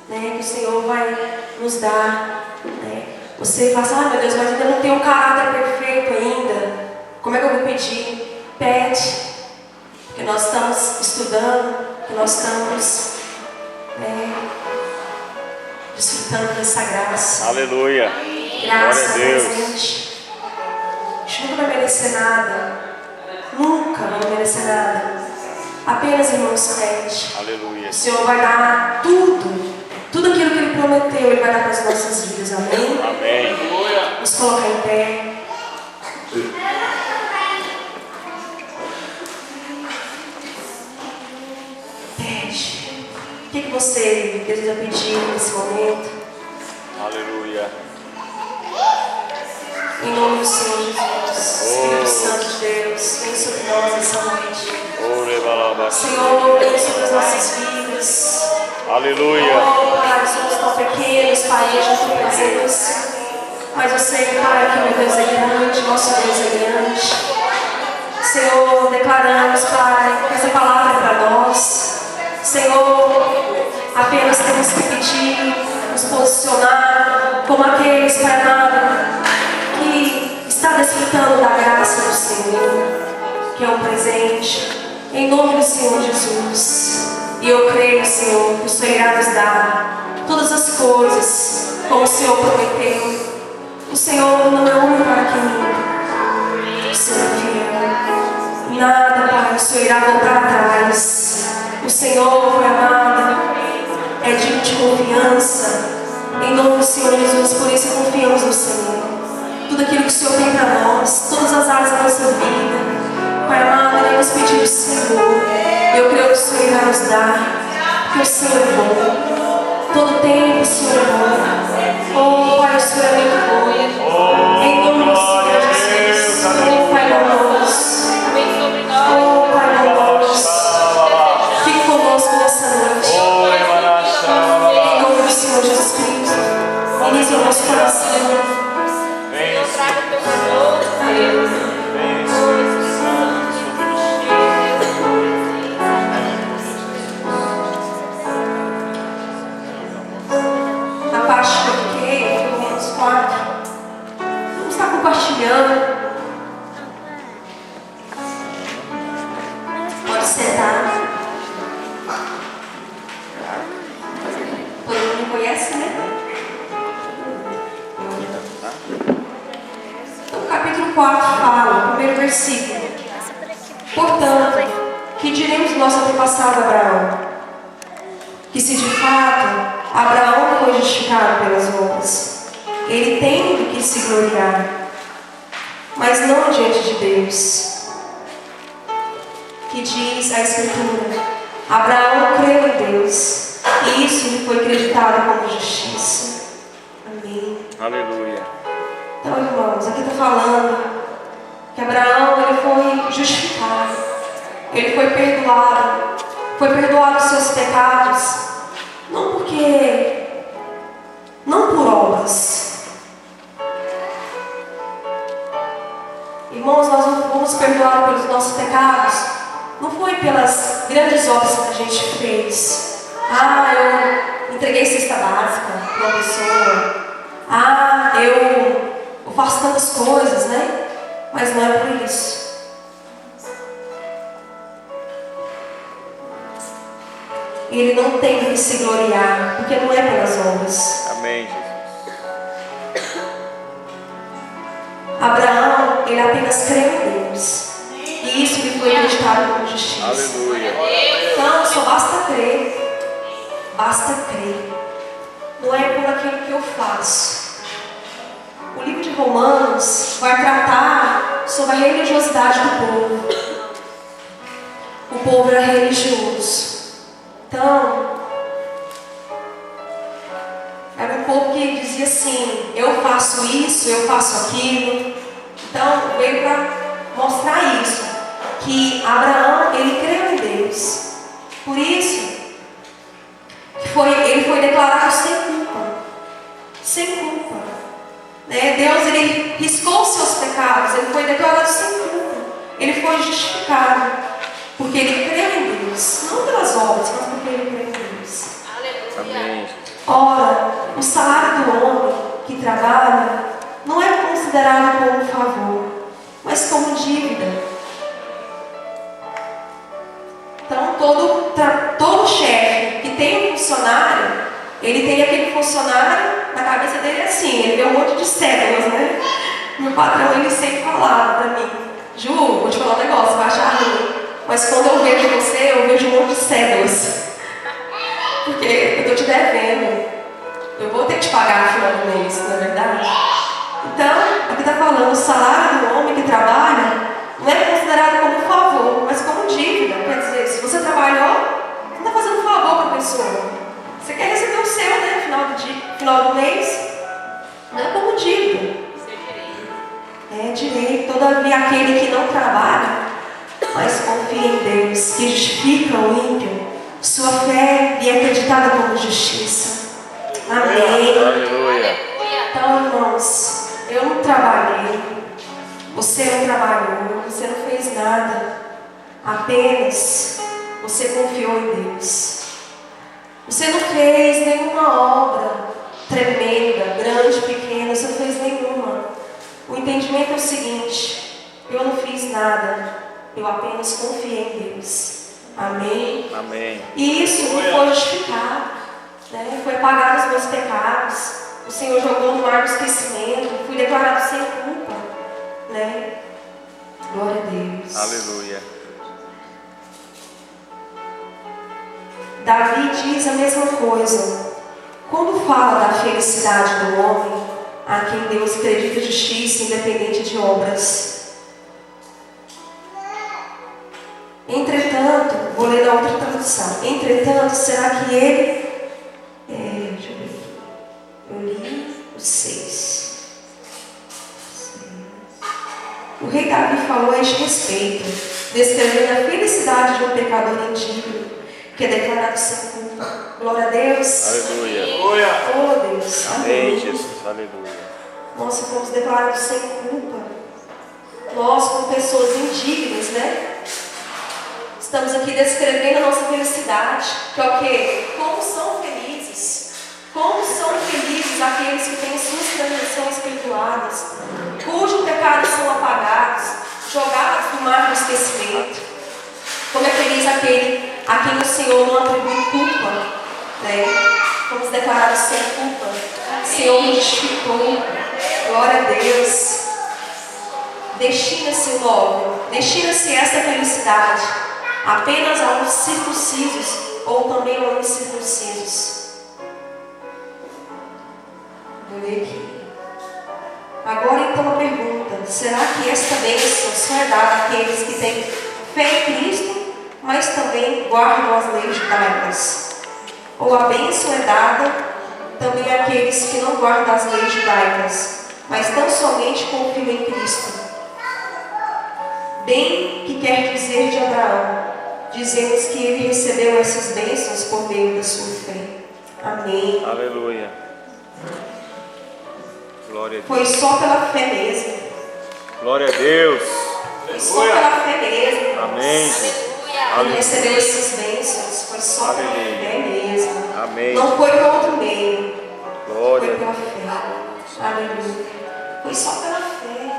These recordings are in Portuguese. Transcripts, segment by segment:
né, que o Senhor vai nos dar, né? Você fala assim, ah, meu Deus, mas ainda não tenho um caráter perfeito ainda. Como é que eu vou pedir? Pede. Porque nós estamos estudando, que nós estamos desfrutando dessa graça. Aleluia. Graça Glória a Deus. presente. A gente nunca vai merecer nada. Nunca vai merecer nada. Apenas, irmãos, pede. Aleluia. O Senhor vai dar tudo. Tudo aquilo que Ele prometeu, Ele vai dar para as nossas vidas. Amém? Amém. Vamos colocar em pé. Pede. O que você deseja pedir nesse momento? Aleluia. Em nome do Senhor Jesus, Espírito Santo de Deus, vem sobre nós essa noite. Senhor, vem sobre as nossas vidas. Aleluia. Oh, Pai, somos tão pequenos, Pai, diante da tua presença. Mas eu sei, Pai, que meu Deus é grande, nosso Deus é grande. Senhor, declaramos, Pai, que essa palavra é para nós. Senhor, apenas temos que pedir, nos posicionar como aqueles, Pai amado, que está desfrutando da graça do Senhor, que é um presente, em nome do Senhor Jesus. E eu creio, Senhor, que o Senhor irá nos dar todas as coisas, como o Senhor prometeu. O Senhor não é homem para que minta. O Senhor é fiel. Nada, Pai, o Senhor irá voltar atrás. O Senhor, Pai amado, é digno de confiança. Em nome do Senhor Jesus, por isso confiamos no Senhor. Tudo aquilo que o Senhor tem para nós, todas as áreas da nossa vida, Pai amado, iremos pedir ao Senhor. Eu creio que o Senhor irá nos dar, porque o Senhor é bom. Todo tempo o Senhor é bom. Oh, Pai, o Senhor é muito bom. Em nome do Senhor Jesus. Oh, Pai bondoso. Oh, Pai bondoso. Fique conosco nessa noite. Em nome do Senhor Jesus Cristo. Inicie o nosso coração. Venha, traga teu amor. Aleluia. Na parte que eu fiquei, Romanos 4, vamos estar compartilhando. Pode sentar. Todo mundo me conhece, né? Então, o capítulo 4 fala, o primeiro versículo. Portanto, que diremos do nosso antepassado Abraão? Que se de fato Abraão foi justificado pelas obras, ele tem do que se gloriar, mas não diante de Deus. Que diz a Escritura: Abraão creu em Deus, e isso lhe foi acreditado como justiça. Amém. Aleluia. Então, irmãos, aqui está falando que Abraão ele foi justificado, ele foi perdoado os seus pecados, não por obras. Irmãos, nós não fomos perdoados pelos nossos pecados, não foi pelas grandes obras que a gente fez. Ah, eu entreguei cesta básica para uma pessoa. Ah, eu faço tantas coisas, né? Mas não é por isso. Ele não tem que se gloriar, porque não é pelas obras. Amém, Jesus. Abraão, ele apenas creu em Deus, e isso lhe foi acreditado como justiça. Aleluia. Então, só basta crer. Basta crer. Não é por aquilo que eu faço. O livro de Romanos vai tratar sobre a religiosidade do povo. O povo era religioso. Então, era um povo que dizia assim: eu faço isso, eu faço aquilo. Então, veio para mostrar isso, que Abraão, ele creu em Deus. Por isso, ele foi declarado sem culpa. Sem culpa. Né? Deus, ele riscou os seus pecados, ele foi declarado sem culpa. Ele foi justificado, porque ele creu em Deus. Não pelas obras, mas porque ele creu em Deus. Amém. Ora, o salário do homem que trabalha não é considerado como favor, mas como dívida. Então, todo chefe que tem um funcionário, ele tem aquele funcionário, na cabeça dele é assim, ele vê um monte de cédulas, né? Meu patrão, ele sempre falava pra mim: Ju, vou te falar um negócio, vai achar ruim, mas quando eu vejo você, eu vejo um monte de cédulas. Porque eu estou te devendo. Eu vou ter que te pagar no final do mês, não é verdade? Então, aqui está falando, o salário do homem que trabalha não é considerado como favor, mas como dívida. Quer dizer, se você trabalhou, você está fazendo um favor para a pessoa. Você quer receber o seu, né, final do mês. Não é como dívida. É direito. Todavia, aquele que não trabalha, mas confia em Deus, que justifica o ímpio, sua fé lhe é acreditada como justiça. Amém. Aleluia. Então, irmãos, eu não trabalhei, você não trabalhou, você não fez nada, apenas você confiou em Deus. Você não fez nenhuma obra tremenda, grande, pequena, você não fez nenhuma. O entendimento é o seguinte: eu não fiz nada, eu apenas confiei em Deus. Amém? Amém. E isso me foi justificado, né? Foi pagado os meus pecados. O Senhor jogou no mar do esquecimento. Fui declarado sem culpa, né? Glória a Deus. Aleluia. Davi diz a mesma coisa. Quando fala da felicidade do homem, a quem Deus acredita justiça independente de obras. Entretanto, vou ler na outra tradução. Entretanto, será que ele... deixa eu ver aqui. Eu li o 6. O rei Davi falou a este respeito, descrevendo a felicidade de um pecador indigno, que é declarado sem culpa. Glória a Deus. Aleluia. Oh Deus. Amém, Jesus. Aleluia. Nós fomos declarados sem culpa. Nós, como pessoas indignas, né? Estamos aqui descrevendo a nossa felicidade, que é o quê? Como são felizes. Como são felizes aqueles que têm suas transgressões perdoadas, cujos pecados são apagados, jogados no mar do esquecimento. Como é feliz aquele a quem o Senhor não atribui culpa, né? Fomos declarados sem culpa. O Senhor nos justificou. Glória a Deus. Destina-se logo, destina-se esta felicidade apenas aos circuncisos ou também aos incircuncisos. Vou ler aqui. Agora então a pergunta: será que esta bênção só é dada àqueles que têm fé em Cristo, mas também guardam as leis judaicas? Ou a bênção é dada também àqueles que não guardam as leis judaicas, mas tão somente confiam em Cristo? Bem que quer dizer de Abraão, dizemos que ele recebeu essas bênçãos por meio da sua fé. Amém. Aleluia. Glória a Deus. Foi só pela fé mesmo. Glória a Deus. Foi só pela fé mesmo. Amém. Ele recebeu essas bênçãos. Foi só pela fé mesmo. Amém. Não foi por outro meio. Glória Foi a pela Deus. fé. Aleluia. Foi só pela fé.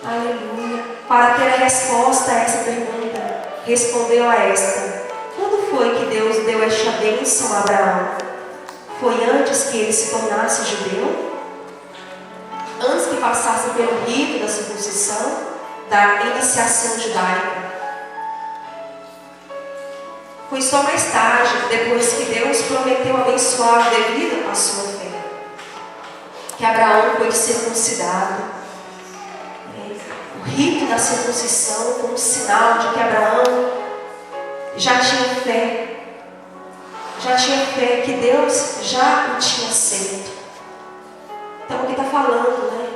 Aleluia. Para ter a resposta a essa pergunta, respondeu a esta: quando foi que Deus deu esta bênção a Abraão? Foi antes que ele se tornasse judeu? Antes que passasse pelo rito da circuncisão, da iniciação judaica? Foi só mais tarde, depois que Deus prometeu abençoar devido à sua fé, que Abraão foi circuncidado. O rito da circuncisão foi um sinal de que Abraão já tinha fé. Já tinha fé que Deus já o tinha aceito. Então aqui está falando, né?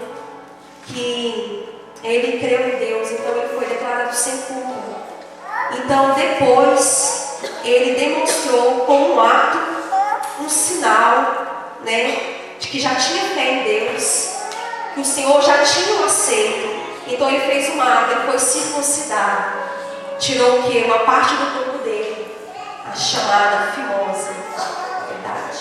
Que ele creu em Deus, então ele foi declarado sem culpa. Então depois ele demonstrou com um ato, um sinal, né? De que já tinha fé em Deus, que o Senhor já tinha o aceito. Então ele fez um ato, ele foi circuncidado. Tirou o quê? Uma parte do corpo dele, a chamada fimose, verdade.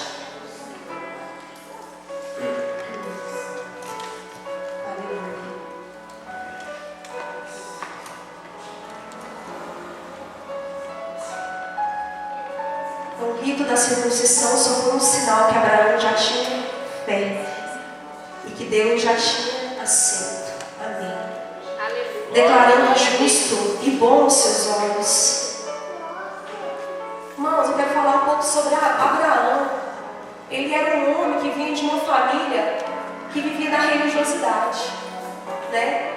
circuncisão só foi um sinal que Abraão já tinha fé e que Deus já tinha aceito. Amém. Aleluia. Declarando justo e bom os seus olhos. Irmãos, eu quero falar um pouco sobre Abraão. Ele era um homem que vinha de uma família que vivia na religiosidade, né?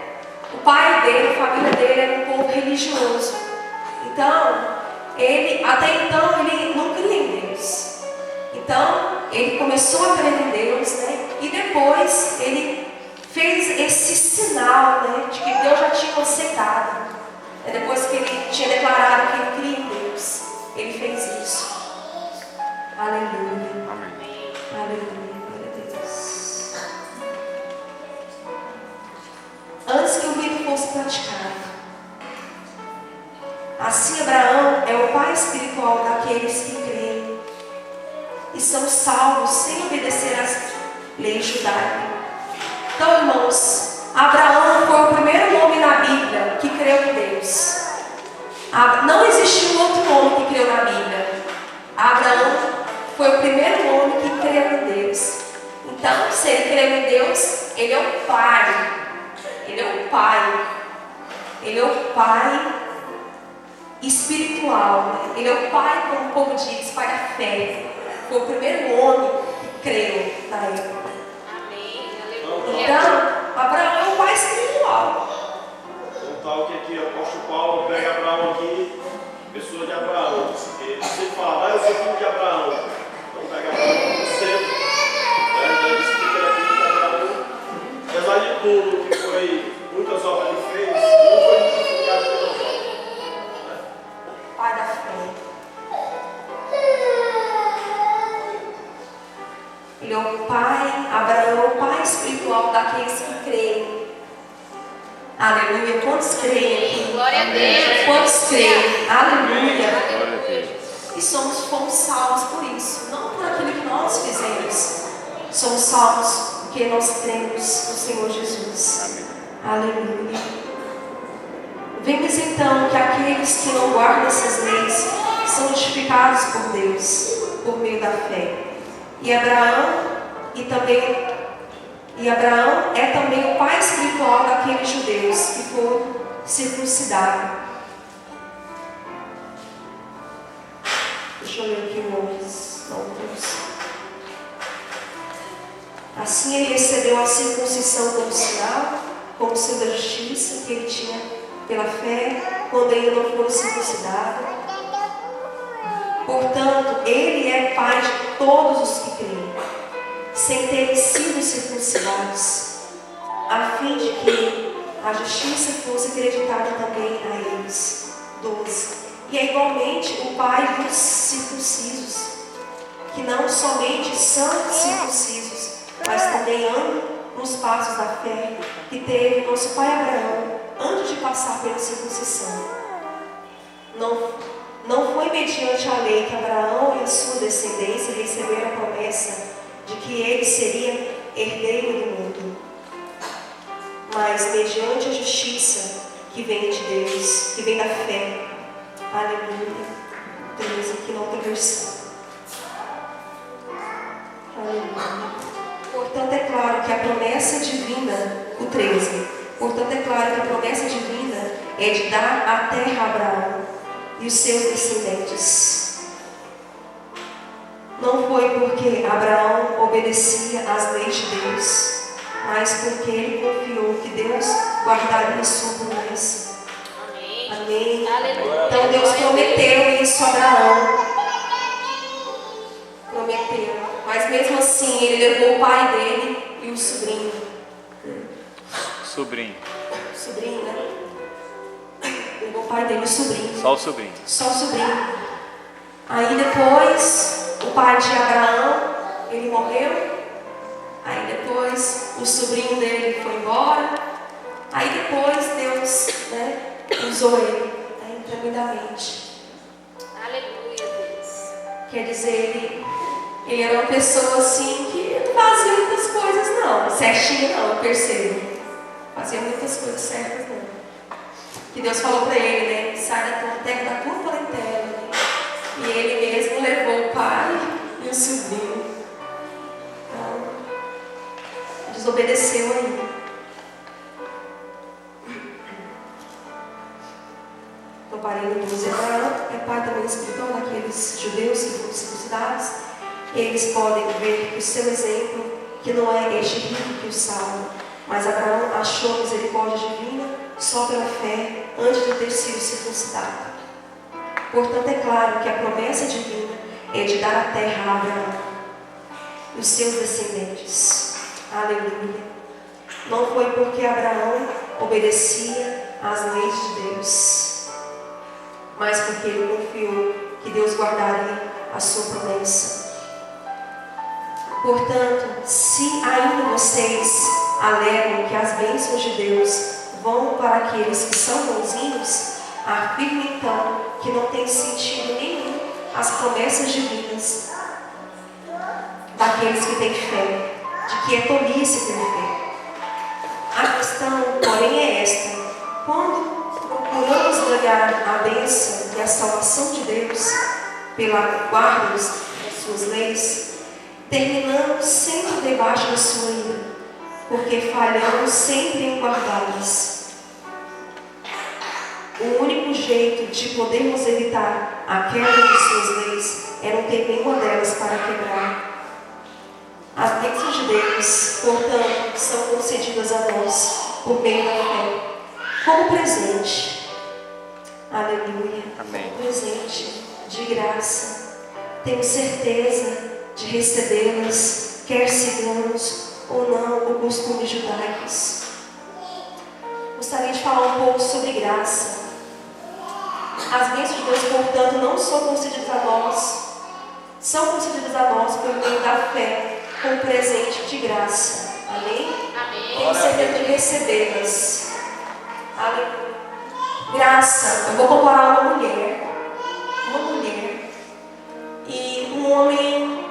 O pai dele, a família dele era um povo religioso. Então, até então, ele não cria em Deus. Então, ele começou a crer em Deus, né? E depois, ele fez esse sinal, né? De que Deus já tinha aceitado. Depois que ele tinha declarado que ele cria em Deus, ele fez isso. Aleluia. Amém. Aleluia. Glória a Deus. Antes que o rito fosse praticado. Assim, Abraão é o pai espiritual daqueles que creem e são salvos sem obedecer às leis judaicas. Então, irmãos, Abraão foi o primeiro homem na Bíblia que creu em Deus. Não existiu outro homem que creu na Bíblia. Abraão foi o primeiro homem que creu em Deus. Então, se ele creu em Deus, ele é o pai. Ele é o pai. Ele é o pai espiritual. Ele é o pai, como o povo diz, pai da fé. Foi o primeiro homem que creu na época. Amém. Aleluia. Então, Abraão é o pai espiritual. Um tal que aqui o apóstolo Paulo pega Abraão aqui, pessoa de Abraão. Ele sempre fala, eu sou filho de Abraão. Então pega Abraão como sempre. Ele explica aqui que Abraão, apesar de tudo que foi, muitas obras ele fez, não foi justificado pelas obras. Pai da fé. Ele é o pai, Abraão é o pai espiritual daqueles que creem. Aleluia. Quantos creem aqui? Glória a Deus. Quantos creem? Aleluia. Glória a Deus. E fomos salvos por isso, não por aquilo que nós fizemos. Somos salvos porque nós cremos no Senhor Jesus. Amém. Aleluia. Vemos então que aqueles que não guardam essas leis são justificados por Deus, por meio da fé. E Abraão é também o pai espiritual daqueles judeus que foram circuncidados. Deixa eu ler aqui outros. Assim ele recebeu a circuncisão como sinal, como sendo a justiça que ele tinha pela fé, quando ainda não foram circuncidados. Portanto, ele é pai de todos os que creem, sem terem sido circuncidados, a fim de que a justiça fosse acreditada também a eles. 12. E é igualmente o pai dos circuncisos, que não somente são circuncisos, mas também andam nos passos da fé que teve nosso pai Abraão antes de passar pela circuncisão. Não foi mediante a lei que Abraão e a sua descendência receberam a promessa de que ele seria herdeiro do mundo, mas mediante a justiça que vem de Deus, que vem da fé. Aleluia. Temos aqui na outra versão. Aleluia. Portanto, é claro que a promessa divina, o 13. Portanto, é claro que a promessa divina é de dar a terra a Abraão e os seus descendentes. Não foi porque Abraão obedecia às leis de Deus, mas porque ele confiou que Deus guardaria sua promessa. Amém. Amém. Aleluia. Então Deus prometeu isso a Abraão. Prometeu. Mas mesmo assim ele levou o pai dele e o sobrinho. Sobrinho. Sobrinho, né? Levou o pai dele e o sobrinho. Só o sobrinho. Só o sobrinho. Aí depois, o pai de Abraão, ele morreu. Aí depois, o sobrinho dele foi embora. Aí depois, Deus, usou ele, tremendamente. Aleluia, Deus. Quer dizer, ele era uma pessoa assim que não fazia muitas coisas não, certinho não, eu percebo. Fazia muitas coisas certas não. Que Deus falou para ele, sai da tua terra, da tua parentela, E ele mesmo levou o pai e o sobrinho. Então, desobedeceu ainda. Então, parei no 12. Abraão é pai também espiritual daqueles judeus que foram circuncidados. Eles podem ver o seu exemplo, que não é este rico que o salva, mas Abraão achou a misericórdia divina só pela fé antes de ter sido circuncidado. Portanto, é claro que a promessa divina é de dar a terra a Abraão e os seus descendentes. Aleluia. Não foi porque Abraão obedecia às leis de Deus, mas porque ele confiou que Deus guardaria a sua promessa. Portanto, se ainda vocês alegam que as bênçãos de Deus vão para aqueles que são bonzinhos, afirme então que não tem sentido nenhum as promessas divinas daqueles que têm fé, de que é tolice ter fé. A questão, porém, é esta: quando procuramos ganhar a bênção e a salvação de Deus pela guarda das suas leis, terminamos sempre debaixo da sua ira, porque falhamos sempre em guardá-las. O único jeito de podermos evitar a quebra de suas leis é não ter nenhuma delas para quebrar. As bênçãos de Deus, portanto, são concedidas a nós por meio da fé, como presente. Aleluia. Amém. Presente de graça. Temos certeza de recebê-las, quer sigamos ou não o costume judaicos. Gostaria de falar um pouco sobre graça. As bênçãos de Deus, portanto, não são concedidas a nós, são concedidas a nós por meio da fé, como presente de graça. Amém? Amém. Temos certeza de recebê-las. Aleluia. Graça, eu vou comparar uma mulher e um homem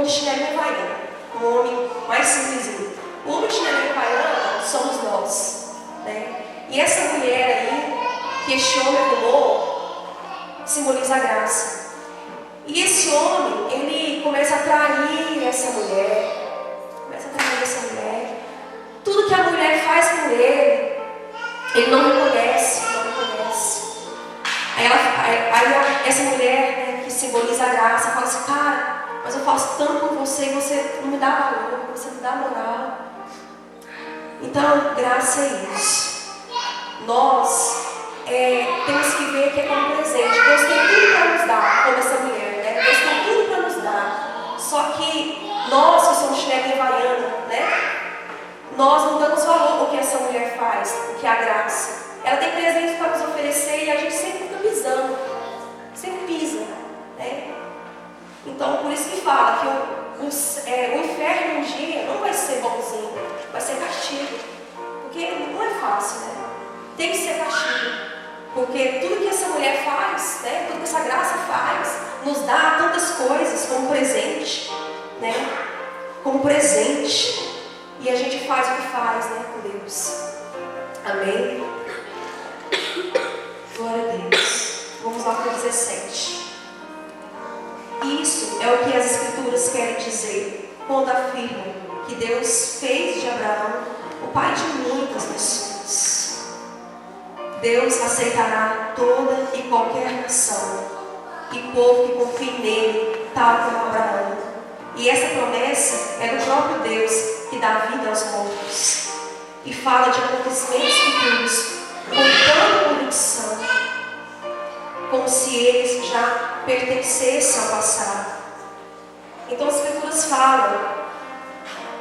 de chinelinha havaiana, um homem mais simplesinho. O homem de chinelinha havaiana somos nós, né? E essa mulher aí, que este homem arrumou, simboliza a graça. E esse homem, ele começa a atrair essa mulher, Tudo que a mulher faz com ele não reconhece. Aí essa mulher, né, que simboliza a graça, fala assim: cara, mas eu faço tanto por você e você não me dá valor, você me dá moral. Então, graça é isso. Nós temos que ver que é como presente. Deus tem tudo para nos dar, como essa mulher, né? Deus tem tudo para nos dar. Só que nós que somos chinelinha havaiana, né? Nós não damos valor ao que essa mulher faz, o que é a graça. Ela tem presentes para nos oferecer e a gente sempre fica pisando, sempre pisa, né? Então, por isso que fala que o inferno um dia não vai ser bonzinho, vai ser castigo. Porque não é fácil, né? Tem que ser castigo. Porque tudo que essa mulher faz, né? Tudo que essa graça faz, nos dá tantas coisas como presente, né? Como presente. E a gente faz o que faz, né? Com Deus. Amém? Glória a Deus. Vamos lá para o 17. Isso é o que as Escrituras querem dizer quando afirmam que Deus fez de Abraão o pai de muitas nações. Deus aceitará toda e qualquer nação e povo que confie nele, tal como Abraão. E essa promessa é do próprio Deus que dá vida aos mortos e fala de acontecimentos futuros com tanta convicção, como se eles já pertencessem ao passado. Então as Escrituras falam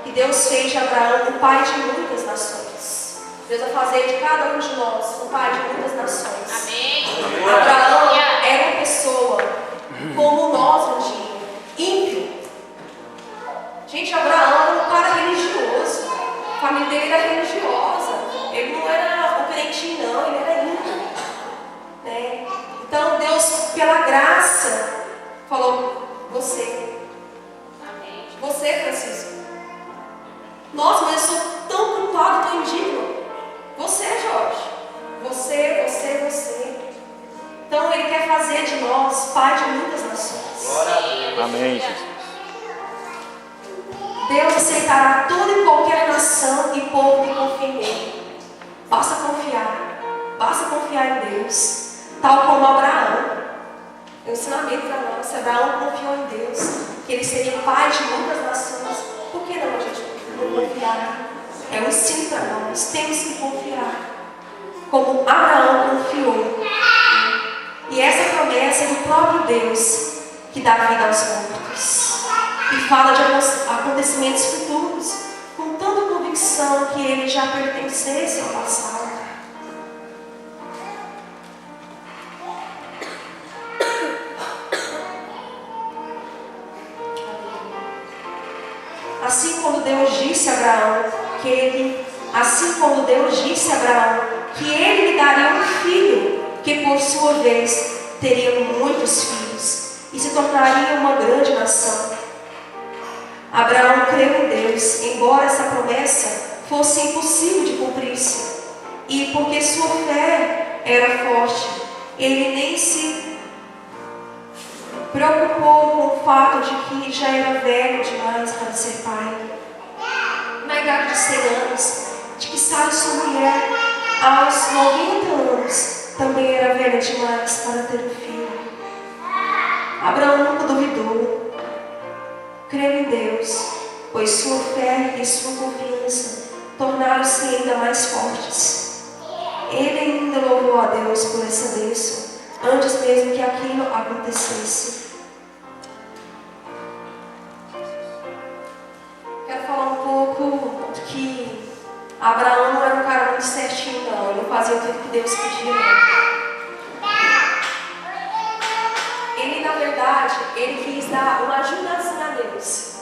que Deus fez de Abraão o pai de muitas nações. Deus vai fazer de cada um de nós o pai de muitas nações. Amém. Abraão era uma pessoa como nós um dia, ímpio. Gente, Abraão era um cara religioso. A família dele era religiosa. Ele não era o crentinho, não, ele era ímpio, né? Então Deus, pela graça, falou: você, Francisco. Nossa, mas eu sou tão culpado, tão indigno. Você, Jorge. Você. Então Ele quer fazer de nós pai de muitas nações. Amém, Jesus. Deus aceitará toda e qualquer nação e povo que confie nele. Basta confiar em Deus, tal como Abraão. É um ensinamento para nós. Abraão confiou em Deus, que ele seria pai de muitas nações. Por que não a gente não confiar? É um ensino para nós. Temos que confiar, como Abraão confiou. E essa promessa é do próprio Deus, que dá vida aos mortos. E fala de acontecimentos futuros, com tanta convicção que ele já pertencesse ao passado. Assim como Deus disse a Abraão que ele lhe daria um filho, que por sua vez teria muitos filhos e se tornaria uma grande nação. Abraão creu em Deus, embora essa promessa fosse impossível de cumprir-se. E porque sua fé era forte, ele nem se preocupou com o fato de que já era velho demais para ser pai. Na idade de 100 anos, de que Sara, sua mulher, aos 90 anos, também era velha demais para ter um filho. Abraão nunca duvidou. Creu em Deus, pois sua fé e sua confiança tornaram-se ainda mais fortes. Ele ainda louvou a Deus por essa bênção, antes mesmo que aquilo acontecesse. Quero falar um pouco que Abraão não era um cara muito certinho, não. Ele não fazia tudo que Deus pedia, não. Ele, na verdade, ele quis dar uma ajudazinha a Deus.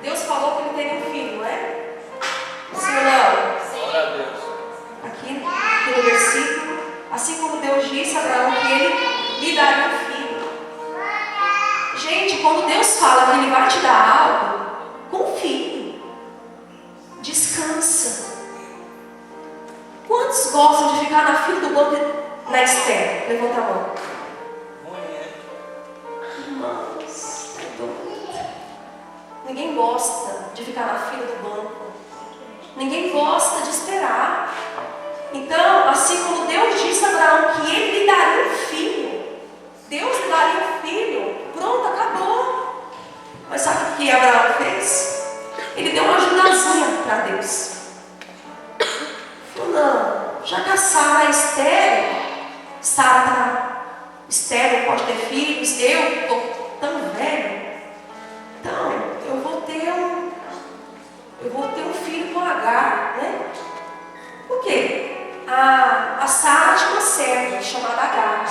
Deus falou que ele teria um filho, não é? Sim ou não? Glória a Deus. Aqui no versículo, assim como Deus disse a Abraão que ele lhe daria um filho. Gente, quando Deus fala que ele vai te dar algo, confie. Descansa. Quantos gostam de ficar na fila do banco na espera? Levanta a mão. Ninguém gosta de ficar na fila do banco. Ninguém gosta de esperar. Então, assim como Deus disse a Abraão que ele lhe daria um filho, Deus lhe daria um filho. Pronto, acabou. Mas sabe o que Abraão fez? Ele deu uma ajudazinha para Deus. Falou, não, já que a Sara é estéril, Sara está estéril, pode ter filhos, eu estou tão velho. Então, eu vou ter um filho com Agar, né? Por quê? A Sara tinha uma serva chamada Agar.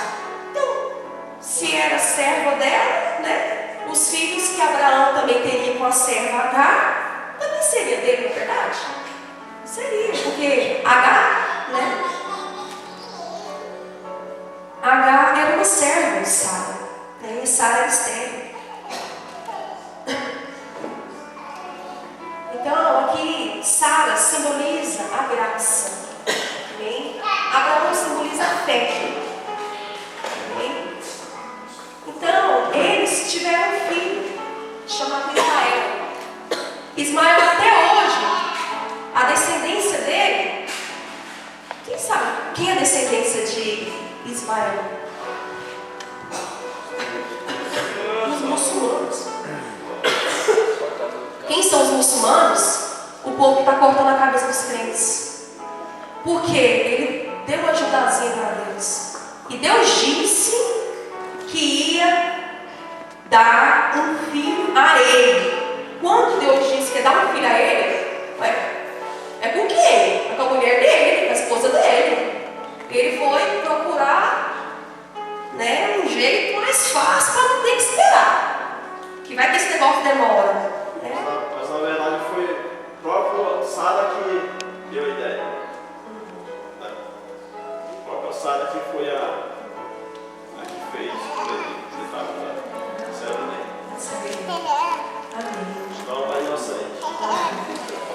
Então, se era serva dela, né? Os filhos que Abraão também teria com a serva Agar, também seria dele, na verdade? Seria, porque Agar, né? Agar era uma serva de Sara, né? E Sara era estéril. Então, aqui, Sara simboliza a graça. Amém? Abraão simboliza a fé. Amém? Então, eles tiveram um filho, chamado Ismael. Ismael, até hoje, a descendência dele, quem sabe quem é a descendência de Ismael? Os muçulmanos. Quem são os muçulmanos? O povo que está cortando a cabeça dos crentes. Porque ele deu uma ajudazinha para Deus. E Deus disse que ia dar um filho a ele. Quando Deus disse que ia dar um filho a ele, é com quem? É com a mulher dele, com a esposa dele. Ele foi procurar, né, um jeito mais fácil para não ter que esperar. Que vai que esse negócio demora. Mas na verdade foi o próprio Sara que deu a ideia. A própria Sara que foi a que fez o detalhe da serva dele. Amém. Então vai inocente.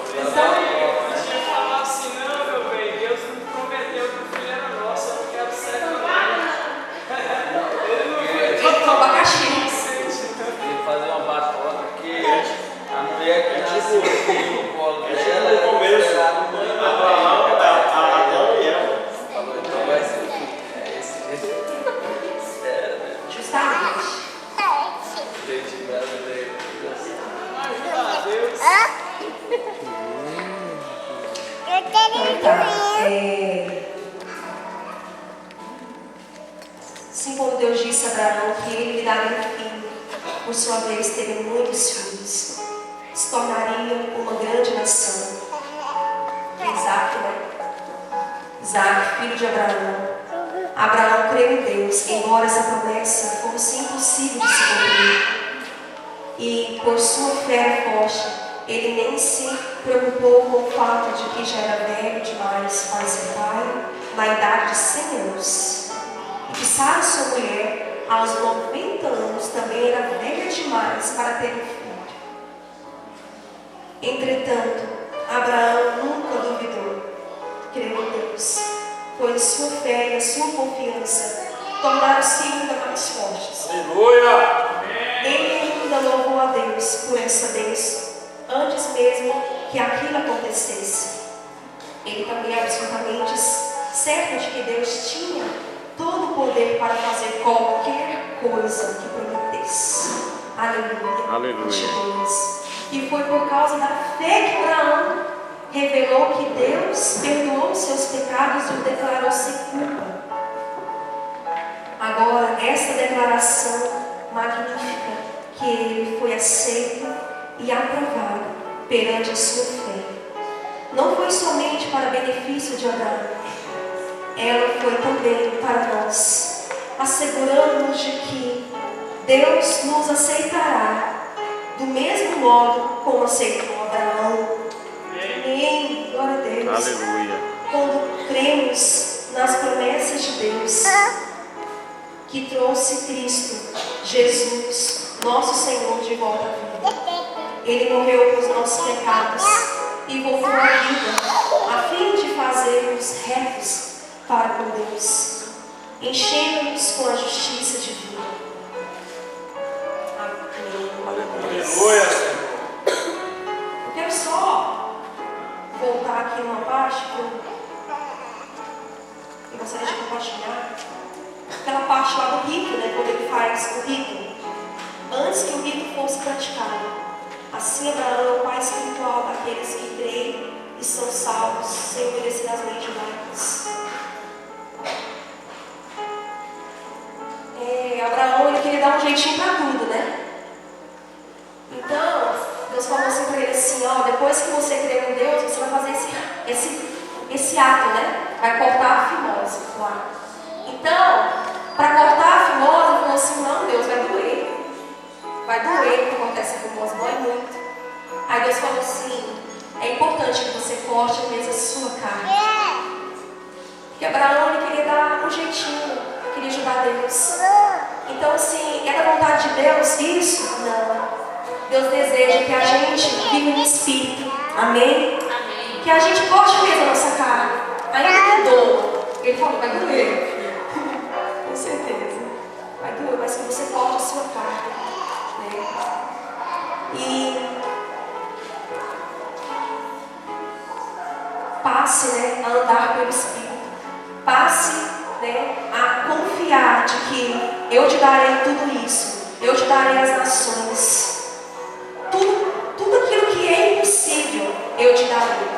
Você ia falar assim, não, meu bem, Deus não prometeu que o filho era nosso, eu não quero ser. Então tá. Assim como Deus disse a Abraão que ele lhe daria um filho, por sua vez teria muitos filhos, se tornaria uma grande nação. Isaac, né? Isaac, filho de Abraão. Abraão creu em Deus, embora essa promessa fosse impossível de se cumprir. E por sua fé forte, ele nem se preocupou com o fato de que já era velho demais para ser pai, na idade de 100 anos. E que Sara, sua mulher, aos 90 anos, também era velha demais para ter um filho. Entretanto, Abraão nunca duvidou, creu em Deus, pois sua fé e a sua confiança tornaram-se ainda mais fortes. Aleluia! Ele ainda louvou a Deus por essa bênção, antes mesmo que aquilo acontecesse. Ele também é absolutamente certo de que Deus tinha todo o poder para fazer qualquer coisa que prometesse. Aleluia. Aleluia. E foi por causa da fé que Abraão revelou que Deus perdoou seus pecados e o declarou sem culpa. Agora, essa declaração magnífica, que ele foi aceito e aprovado perante a sua fé, não foi somente para benefício de Abraão, ela foi também para nós, assegurando-nos de que Deus nos aceitará do mesmo modo como aceitou Abraão. Amém. Glória a Deus. Aleluia. Quando cremos nas promessas de Deus, que trouxe Cristo, Jesus, nosso Senhor, de volta à vida. Ele morreu pelos nossos pecados e voltou à vida, a fim de fazermos retos para com Deus, enchendo-nos com a justiça divina. Amém. Aleluia! Eu quero só voltar aqui numa parte que eu gostaria de compartilhar. Aquela parte lá do rito, né, quando ele faz o rito, antes que o rito fosse praticado. Assim, Abraão é o pai espiritual daqueles que creem e são salvos sem obedecer às leis judaicas. Abraão, ele queria dar um jeitinho para tudo, né? Então, Deus falou assim para ele assim, ó, depois que você crer em Deus, você vai fazer esse ato, né? Vai cortar a fimose lá. Então, para cortar a fimose, ele falou assim, não, Deus, vai doer. Vai doer para cortar essa fimose, dói muito. Aí Deus falou assim, é importante que você corte mesmo a sua carne. Porque Abraão, ele queria dar um jeitinho, queria ajudar Deus. Então, assim, é da vontade de Deus isso? Não. Deus deseja que a gente viva no Espírito. Amém? Amém. Que a gente corte mesmo a nossa carne. Ainda que dor. Ele falou, vai doer. Com certeza. Vai doer, mas que você corte a sua carne. Né? E passe, né, a andar pelo Espírito. Passe, né, a confiar de que eu te darei tudo isso. Eu te darei as nações. Tudo aquilo que é impossível, eu te darei.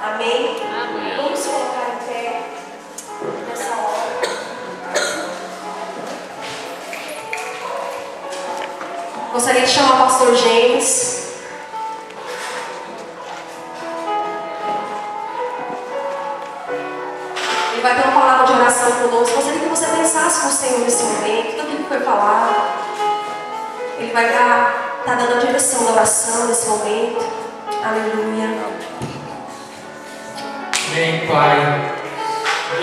Amém? Amém. Vamos colocar em pé nessa hora. Gostaria de chamar o pastor James. Ele vai ter uma palavra de oração conosco. Gostaria que você pensasse com o Senhor nesse momento, tudo aquilo que foi falado. Ele vai estar dando a direção da oração nesse momento. Aleluia. Amém, Pai.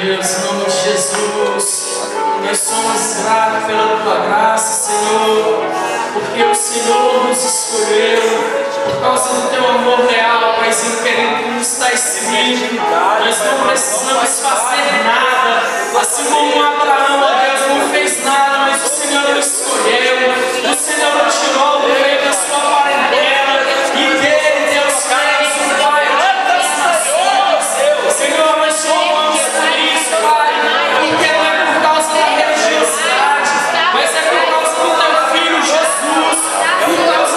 Deus, em nome de Jesus, nós somos gratos pela Tua graça, Senhor, porque o Senhor nos escolheu, por causa do Teu amor real, Paizinho querido, que nos está escrito. Nós não precisamos fazer nada, assim como Abraão, ó Deus, não fez nada, mas o Senhor o escolheu, o Senhor o tirou do meio da sua parentela, e dele, Deus, fez um Pai das nações. Senhor, nós somos por isso, Pai, porque não é por causa da religiosidade, mas é por causa do Teu Filho Jesus, por causa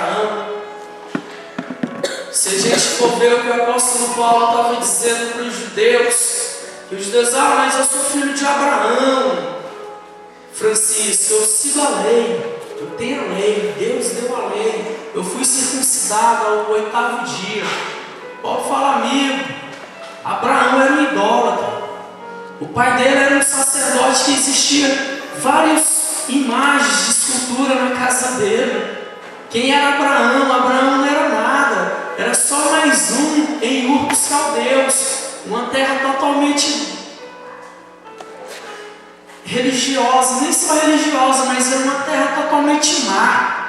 Abraão. Se a gente for ver o que o apóstolo Paulo estava dizendo para os judeus, que os judeus, mas eu sou filho de Abraão. Francisco, eu sigo a lei, eu tenho a lei, Deus deu a lei, eu fui circuncidado ao 8º dia. Paulo fala, amigo, Abraão era um idólatra, o pai dele era um sacerdote que existia várias imagens de escultura na casa dele. Quem era Abraão? Abraão não era nada, era só mais um em Ur dos Caldeus, uma terra totalmente religiosa, nem só religiosa, mas era uma terra totalmente má,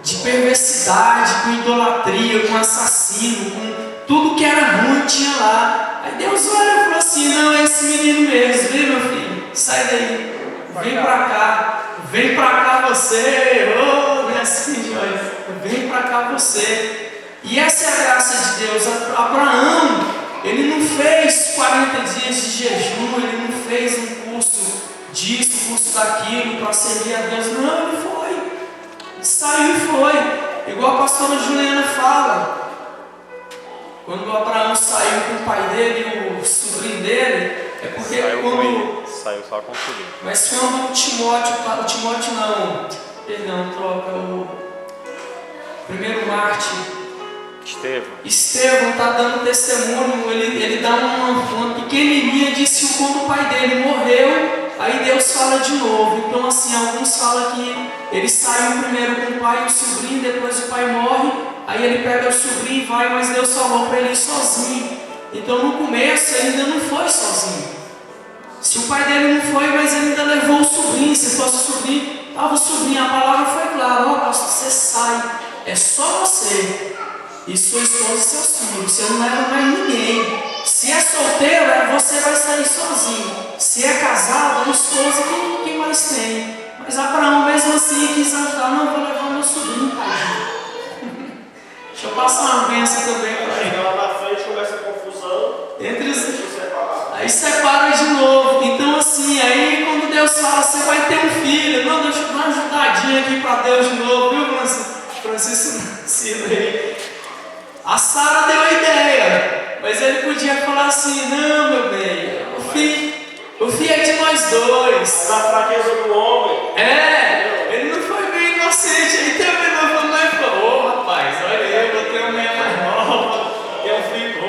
de perversidade, com idolatria, com assassino, com tudo que era ruim tinha lá. Aí Deus olha e falou assim, não, é esse menino mesmo, vem meu filho, sai daí, vem pra cá você, não é assim, olha, vem pra cá você. E essa é a graça de Deus. Abraão, ele não fez 40 dias de jejum, ele não fez um curso disso, curso daquilo, para servir a Deus. Não, ele foi. Ele saiu e foi. Igual a pastora Juliana fala. Quando o Abraão saiu com o pai dele e o sobrinho dele, é porque saiu só com o sobrinho. Mas quando o Timóteo não, perdão, troca o primeiro Marte, Estevão está dando testemunho, ele dá uma pequenininha, disse quando o pai dele morreu, aí Deus fala de novo. Então assim, alguns falam que ele saiu primeiro com o pai e o sobrinho, depois o pai morre, aí ele pega o sobrinho e vai, mas Deus falou para ele ir sozinho. Então no começo ele ainda não foi sozinho. Se o pai dele não foi, mas ele ainda levou o sobrinho. Se fosse o sobrinho, estava o sobrinho, a palavra foi clara, pastor, você sai, é só você e sua esposa e seus filhos, você não leva mais ninguém. Se é solteiro, você vai sair sozinho. Se é casado, a esposa, quem mais tem? Mas Abraão mesmo assim quis ajudar, não, vou levar meu sobrinho, tadinho. Deixa eu passar uma bênção também para ele. Lá na frente começa a confusão. Entre os... Aí separa de novo. Então assim, aí quando Deus fala, você vai ter um filho, não, deixa eu dar uma ajudadinha aqui para Deus de novo, viu, Francisco Ciro aí. A Sara deu a ideia, mas ele podia falar assim, não, meu bem, o filho é de nós dois. Na fraqueza do homem. Ele não foi bem inocente, aí também não falou, mas falou, rapaz, olha eu tenho uma mulher mais nova, eu fico.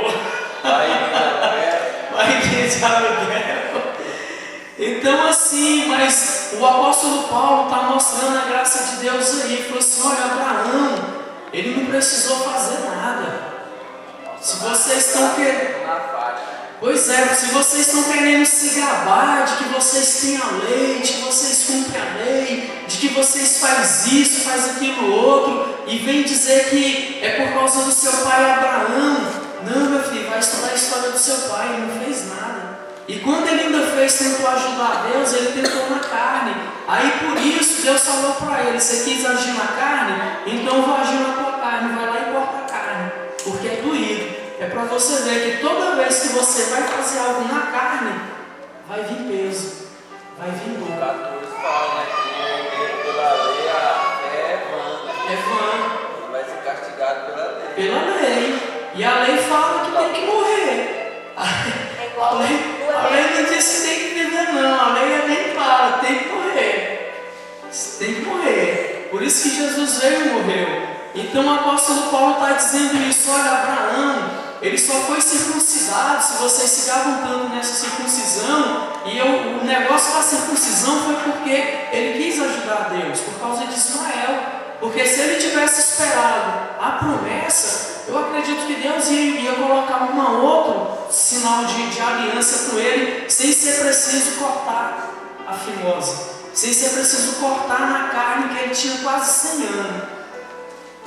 Vai de aluguel. Então assim, mas o apóstolo Paulo está mostrando a graça de Deus aí, falou assim, olha, Abraão, ele não precisou fazer nada. Se vocês estão querendo... Pois é, se vocês estão querendo se gabar de que vocês têm a lei, de que vocês cumprem a lei, de que vocês fazem isso, fazem aquilo outro, e vem dizer que é por causa do seu pai Abraão. Não, meu filho, vai estudar a história do seu pai, ele não fez nada. E quando ele ainda tentou ajudar a Deus, ele tentou na carne. Aí por isso Deus falou para ele, você quis agir na carne? Então eu vou agir na tua carne, vai lá e corta a carne, porque é doído. É para você ver que toda vez que você vai fazer algo na carne, vai vir peso, vai vir dor. 14 fala, que pela lei a fé é vã. É vã. Ele vai ser castigado pela lei. Pela lei. E a lei fala que tem que morrer. A lei não diz que tem que viver, não. A lei é bem clara, tem que morrer. Tem que morrer. Por isso que Jesus veio e morreu. Então o apóstolo Paulo está dizendo isso, olha, Abraão, ele só foi circuncidado, se vocês se gavam tanto nessa circuncisão, e o negócio da circuncisão foi porque ele quis ajudar a Deus, por causa de Ismael. Porque se ele tivesse esperado a promessa, eu acredito que Deus ia colocar um outro sinal de aliança com ele, sem ser preciso cortar a fimosa, sem ser preciso cortar na carne que ele tinha quase 100 anos.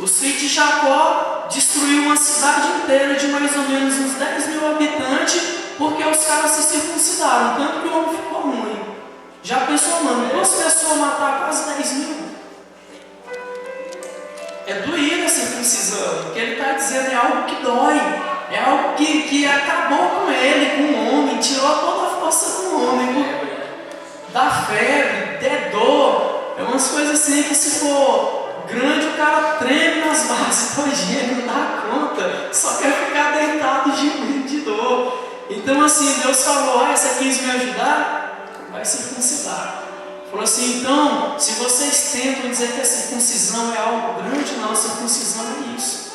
Os filhos de Jacó destruiu uma cidade inteira de mais ou menos uns 10 mil habitantes, porque os caras se circuncidaram, tanto que o homem ficou ruim. Já pensou, mano, 2 pessoas matar quase 10 mil? É doída a circuncisão, porque ele está dizendo é algo que dói, é algo que acabou com ele, com o homem, tirou toda a força do homem, dá febre, dá dor, é umas coisas assim que se for grande, o cara treme nas bases todinha, não dá conta, só quer ficar deitado de dor. Então assim, Deus falou, você quis me ajudar? Vai circuncidar. Falou assim, então, se vocês tentam dizer que a circuncisão é algo grande, não, a circuncisão é isso.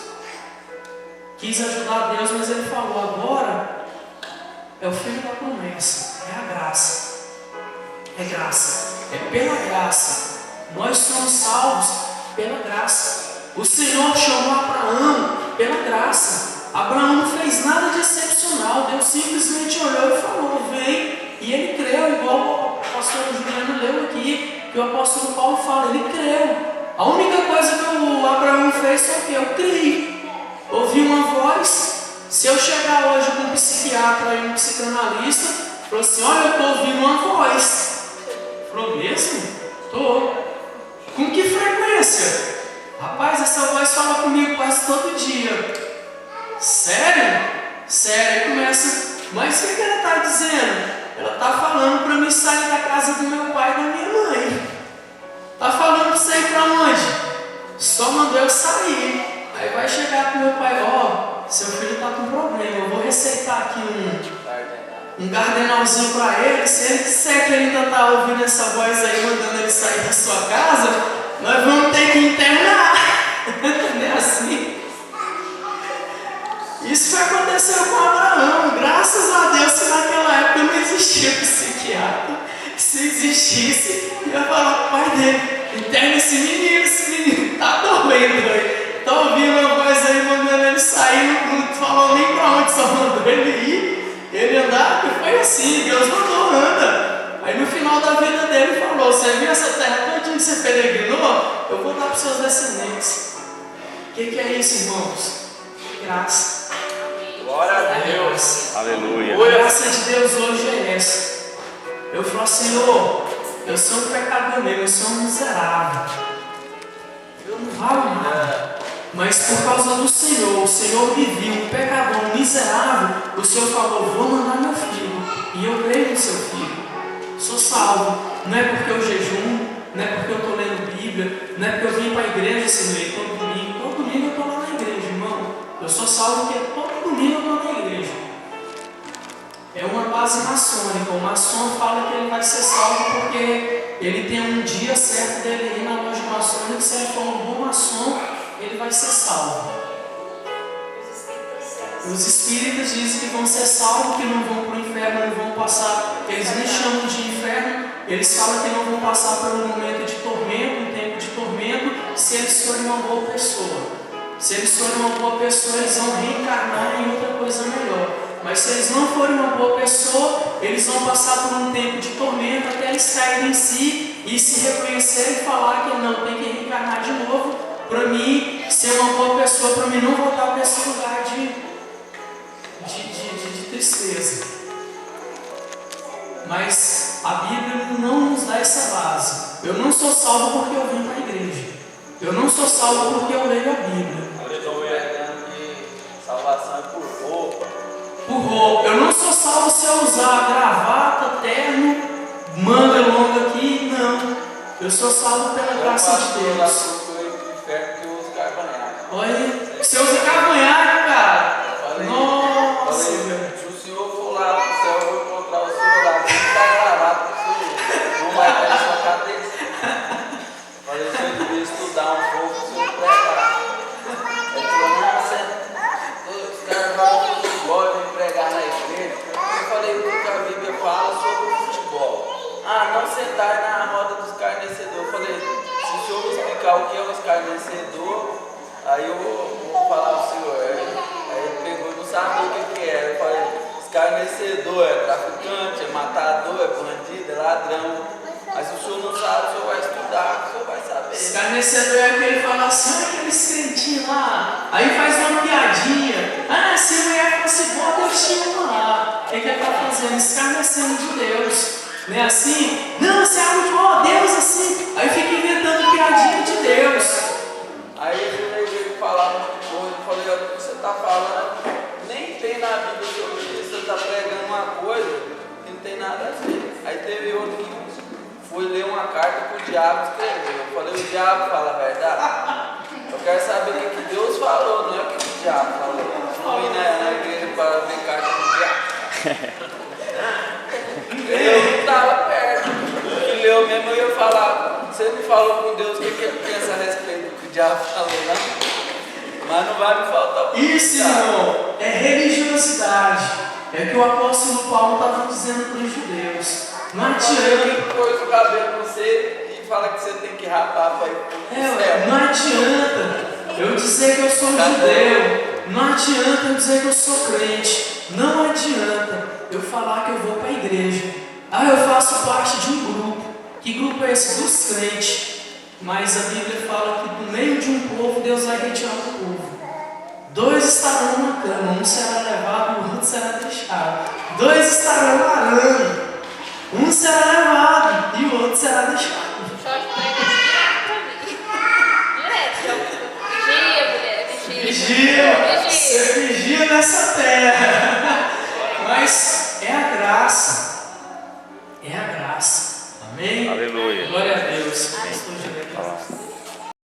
Quis ajudar Deus, mas ele falou, agora é o filho da promessa, é a graça. É graça, é pela graça. Nós somos salvos pela graça. O Senhor chamou Abraão pela graça. Abraão não fez nada de excepcional. Deus simplesmente olhou e falou, vem. E ele creu, igual o pastor Juliano leu aqui, que o apóstolo Paulo fala, ele creu. A única coisa que o Abraão fez foi o quê? Eu criei. Ouvi uma voz. Se eu chegar hoje com um psiquiatra e um psicanalista, falou assim, olha, eu estou ouvindo uma voz. Falou mesmo? Estou. Com que frequência? Rapaz, essa voz fala comigo quase todo dia. Sério? Sério? Aí começa, mas o que ela está dizendo? Ela está falando para mim sair da casa do meu pai e da minha mãe. Está falando para você ir para onde? Só mandou eu sair. Aí vai chegar para o meu pai, seu filho está com problema, eu vou receitar aqui um gardenalzinho para ele. Se ele disser que ele ainda está ouvindo essa voz aí, mandando ele sair da sua casa, nós vamos ter que internar. Não é assim? Isso aconteceu com Abraão. Graças a Deus que naquela época não existia psiquiatra. Se existisse, ia falar pro pai dele, interna esse menino tá doendo aí. Tá ouvindo uma voz aí mandando ele sair, não falou nem pra onde, só mandou ele ir, ele andar, porque foi assim, Deus mandou, anda. Aí no final da vida dele falou, você viu essa terra todinha que você peregrinou? Eu vou dar para os seus descendentes. O que é isso, irmãos? Graça. Glória a Deus. Aleluia. A graça de Deus hoje é essa. Eu falo, Senhor, eu sou um pecador mesmo, eu sou um miserável. Eu não valho nada. Mas por causa do Senhor, o Senhor me viu, um pecador, um miserável. O Senhor falou, vou mandar meu filho. E eu creio no seu filho. Sou salvo. Não é porque eu jejum, não é porque eu estou lendo Bíblia, não é porque eu vim para a igreja esse mês, todo domingo. Todo domingo eu estou lá na igreja, irmão. Eu sou salvo porque todo domingo eu estou na igreja. É uma base maçônica. O maçom fala que ele vai ser salvo porque ele tem um dia certo dele ir na loja maçônica. Se ele for um bom maçom, ele vai ser salvo. Os espíritas dizem que vão ser salvos, que não vão para o inferno, não vão passar. Eles nem chamam de inferno. Eles falam que não vão passar por um momento de tormento, um tempo de tormento, se eles forem uma boa pessoa. Se eles forem uma boa pessoa, eles vão reencarnar em outra coisa melhor. Mas se eles não forem uma boa pessoa, eles vão passar por um tempo de tormento até eles caírem em si e se reconhecerem e falar que não, tem que reencarnar de novo para mim ser uma boa pessoa, para mim não voltar para esse lugar de tristeza. Mas a Bíblia não nos dá essa base. Eu não sou salvo porque eu vim para a igreja. Eu não sou salvo porque eu leio a Bíblia. Salvação é por roupa. Por roupa. Eu não sou salvo se eu usar gravata, terno, manga longa aqui. Não. Eu sou salvo pela graça de Deus. Olha, se eu usa cavanhaque, cara. Nossa, se o senhor for lá pro céu, eu vou encontrar o senhor lá. Não está gravado pro senhor. Não vai estar na sua cabeça. Falei, o senhor devia estudar um pouco, o senhor pregar. Ele falou, não, os caras vão no futebol e vêm pregar na igreja. Eu falei, o que a Bíblia fala sobre o futebol? Não sentar na roda dos escarnecedores. Eu falei, se o senhor me explicar o que é um escarnecedor, aí eu vou falar ao senhor. Aí ele pegou e não sabia o que era. Eu falei, escarnecedor é traficante, é matador, é bandido, é ladrão. Mas se o senhor não sabe, o senhor vai estudar, o senhor vai saber. Escarnecedor é aquele que fala assim, olha aquele crentes lá. Aí faz uma piadinha. Se a mulher fosse boa, Deus tinha uma lá. O que ele está fazendo? Escarnecendo de Deus. Não é assim? Não, você é algo de Deus assim. Aí fica inventando piadinha de Deus. Aí eu veio falar um monte de coisa. Eu falei, olha, o que você está falando nem tem na Bíblia sobre isso. Você está pregando uma coisa que não tem nada a ver. Aí teve outro que fui ler uma carta que o diabo escreveu. Eu falei, o diabo fala a verdade? Eu quero saber o que Deus falou, não é o que o diabo falou. Não fui na igreja para ver carta do diabo. Eu não estava perto. O que leu mesmo eu ia falar. Você me falou com Deus o que ele pensa a respeito do que o diabo falou, não? Mas não vai me faltar. Isso, irmão, é religiosidade. É o que o apóstolo Paulo estava dizendo para os judeus. Não adianta. Você pôs o cabelo no você e fala que você tem que rapar para ir pro céu. Não adianta eu dizer que eu sou judeu. Não adianta eu dizer que eu sou crente. Não adianta eu falar que eu vou para a igreja. Ah, eu faço parte de um grupo. Que grupo é esse? Dos crentes. Mas a Bíblia fala que no meio de um povo Deus vai retirar o povo. 2 estarão numa cama, um será levado e o outro será deixado. 2 estarão arando, um será levado e o outro será deixado. Só de direto pra mim. Direto. Vigia, mulher, Vigia. Você vigia nessa terra. Mas é a graça.